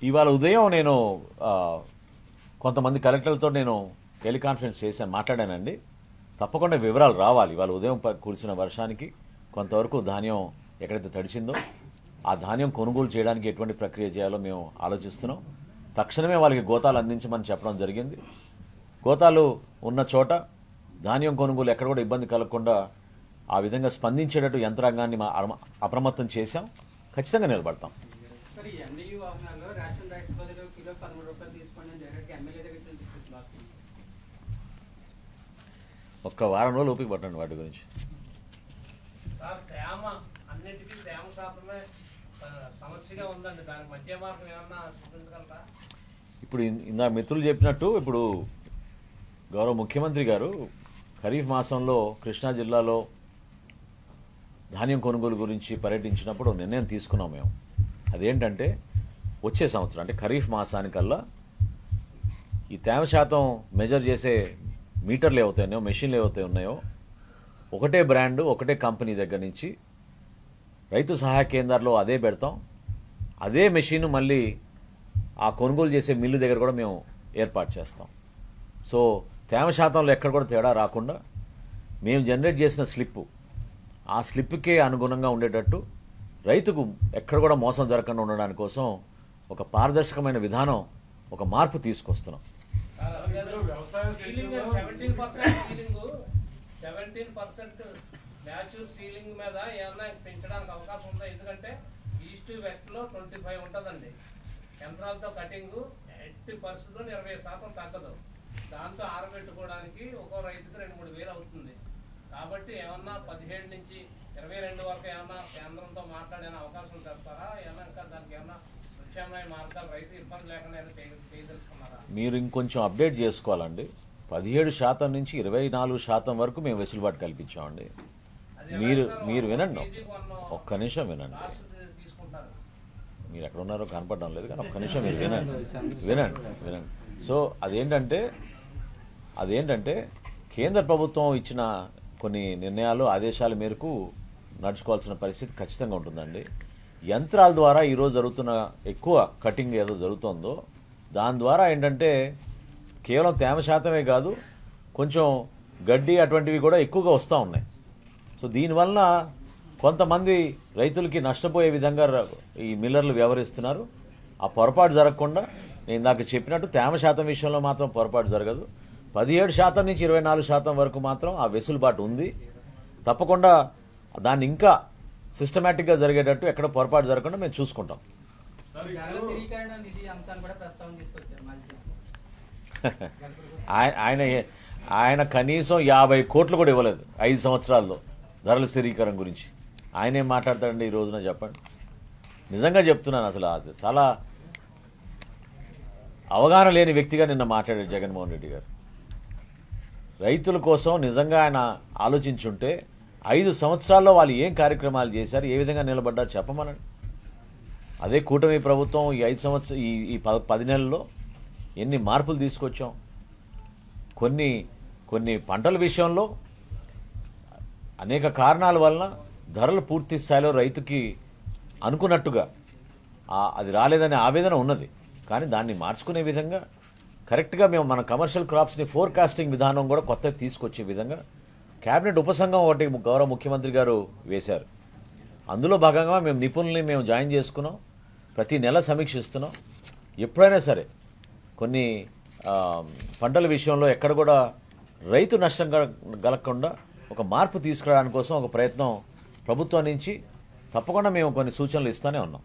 ఇవాళ ఉదయం నేను కొంతమంది కలెక్టర్లతో నేను టెలికాన్ఫరెన్స్ చేశాను, మాట్లాడానండి. తప్పకుండా వివరాలు రావాలి. ఇవాళ ఉదయం కురిసిన వర్షానికి కొంతవరకు ధాన్యం ఎక్కడైతే తడిచిందో ఆ ధాన్యం కొనుగోలు చేయడానికి ఎటువంటి ప్రక్రియ చేయాలో మేము ఆలోచిస్తున్నాం. తక్షణమే వాళ్ళకి గోతాలు అందించమని చెప్పడం జరిగింది. గోతాలు ఉన్న చోట ధాన్యం కొనుగోలు ఎక్కడ కూడా ఇబ్బంది కలగకుండా ఆ విధంగా స్పందించేటట్టు యంత్రాంగాన్ని అప్రమత్తం చేశాం. ఖచ్చితంగా నిలబడతాం. ఒక్క వారం రోజులు ఓపిక పట్టండి వాటి గురించి. ఇప్పుడు ఇందా మిత్రులు చెప్పినట్టు ఇప్పుడు గౌరవ ముఖ్యమంత్రి గారు ఖరీఫ్ మాసంలో కృష్ణా జిల్లాలో ధాన్యం కొనుగోలు గురించి పర్యటించినప్పుడు నిర్ణయం తీసుకున్నాం మేము. అదేంటంటే వచ్చే సంవత్సరం అంటే ఖరీఫ్ మాసానికల్లా ఈ తేమ శాతం మెజర్ చేసే మీటర్లు ఏవైతే ఉన్నాయో, మెషిన్లు ఏవైతే ఉన్నాయో, ఒకటే బ్రాండ్ ఒకటే కంపెనీ దగ్గర నుంచి రైతు సహాయ కేంద్రాల్లో అదే పెడతాం. అదే మెషిన్ మళ్ళీ ఆ కొనుగోలు చేసే మిల్లు దగ్గర కూడా మేము ఏర్పాటు చేస్తాం. సో తేమ శాతంలో ఎక్కడ కూడా తేడా రాకుండా మేము జనరేట్ చేసిన స్లిప్పు ఆ స్లిప్కే అనుగుణంగా ఉండేటట్టు రైతుకు ఎక్కడ కూడా మోసం జరగకుండా ఉండడానికి కోసం ఒక పారదర్శకమైన విధానం, ఒక మార్పు తీసుకొస్తున్నాం. 17% న్యాచురల్ సీలింగ్ మీద ఏమన్నా పెంచడానికి అవకాశం ఉందా? ఎందుకంటే ఈస్ట్ వెస్ట్ లో 25 ఉంటుందండి. యంత్రాలతో కటింగ్ 80% 20% తగ్గదు. దాంతో ఆరబెట్టుకోవడానికి ఒక్కో రైతుకు 2-3 వేలు అవుతుంది. కాబట్టి ఏమన్నా 17 నుంచి 22 వరకు ఏమన్నా కేంద్రంతో మాట్లాడే అవకాశం చేస్తారా? ఏమన్నా ఇంకా దానికి ఏమన్నా ప్రత్యామ్నాయ మార్గాలు రైతు ఇబ్బంది లేకుండా చేయదలుచుకున్నారా? మీరు ఇంకొంచెం అప్డేట్ చేసుకోవాలండి. 17% నుంచి 24% వరకు మేము వెసులుబాటు కల్పించామండి. మీరు వినండి, ఒక్క నిమిషం వినండి. మీరు ఎక్కడ ఉన్నారో కనపడడం లేదు కానీ ఒక్క నిమిషం మీరు వినండి. సో అదేంటంటే కేంద్ర ప్రభుత్వం ఇచ్చిన కొన్ని నిర్ణయాలు, ఆదేశాల మేరకు నడుచుకోవాల్సిన పరిస్థితి ఖచ్చితంగా ఉంటుందండి. యంత్రాల ద్వారా ఈరోజు జరుగుతున్న ఎక్కువ కటింగ్ ఏదో జరుగుతుందో దాని ద్వారా ఏంటంటే కేవలం తేమ శాతమే కాదు, కొంచెం గడ్డి అటువంటివి కూడా ఎక్కువగా వస్తూ ఉన్నాయి. సో దీనివల్ల కొంతమంది రైతులకి నష్టపోయే విధంగా ఈ మిల్లర్లు వ్యవహరిస్తున్నారు. ఆ పొరపాటు జరగకుండా నేను ఇందాక చెప్పినట్టు తేమ శాతం విషయంలో మాత్రం పొరపాటు జరగదు. 17% నుంచి 24% వరకు మాత్రం ఆ వెసులుబాటు ఉంది. తప్పకుండా దాన్ని ఇంకా సిస్టమేటిక్గా జరిగేటట్టు ఎక్కడ పొరపాటు జరగకుండా మేము చూసుకుంటాం. ఆయన కనీసం 50 కోట్లు కూడా ఇవ్వలేదు 5 సంవత్సరాల్లో ధరల స్థిరీకరణ గురించి. ఆయన ఏం మాట్లాడతాడండి ఈ రోజున చెప్పండి. నిజంగా చెప్తున్నాను, అసలు అది చాలా అవగాహన లేని వ్యక్తిగా నిన్న మాట్లాడారు జగన్మోహన్ రెడ్డి గారు. రైతుల కోసం నిజంగా ఆయన ఆలోచించుంటే 5 సంవత్సరాల్లో వాళ్ళు ఏం కార్యక్రమాలు చేశారు, ఏ విధంగా నిలబడ్డారు చెప్పమనండి. అదే కూటమి ప్రభుత్వం ఈ 5 సంవత్సరం ఈ 10 నెలల్లో ఎన్ని మార్పులు తీసుకొచ్చాం. కొన్ని పంటల విషయంలో అనేక కారణాల వలన ధరలు పూర్తి స్థాయిలో రైతుకి అనుకున్నట్టుగా అది రాలేదనే ఆవేదన ఉన్నది. కానీ దాన్ని మార్చుకునే విధంగా కరెక్ట్గా మేము మన కమర్షియల్ క్రాప్స్ని ఫోర్కాస్టింగ్ విధానం కూడా కొత్తగా తీసుకొచ్చే విధంగా కేబినెట్ ఉపసంఘం ఒకటి గౌరవ ముఖ్యమంత్రి గారు వేశారు. అందులో భాగంగా మేము నిపుణుల్ని జాయిన్ చేసుకున్నాం. ప్రతి నెల సమీక్షిస్తున్నాం. ఎప్పుడైనా సరే కొన్ని పంటల విషయంలో ఎక్కడ కూడా రైతు నష్టం కలగకుండా ఒక మార్పు తీసుకురావడానికి కోసం ఒక ప్రయత్నం ప్రభుత్వం నుంచి తప్పకుండా మేము కొన్ని సూచనలు ఇస్తూనే ఉన్నాం.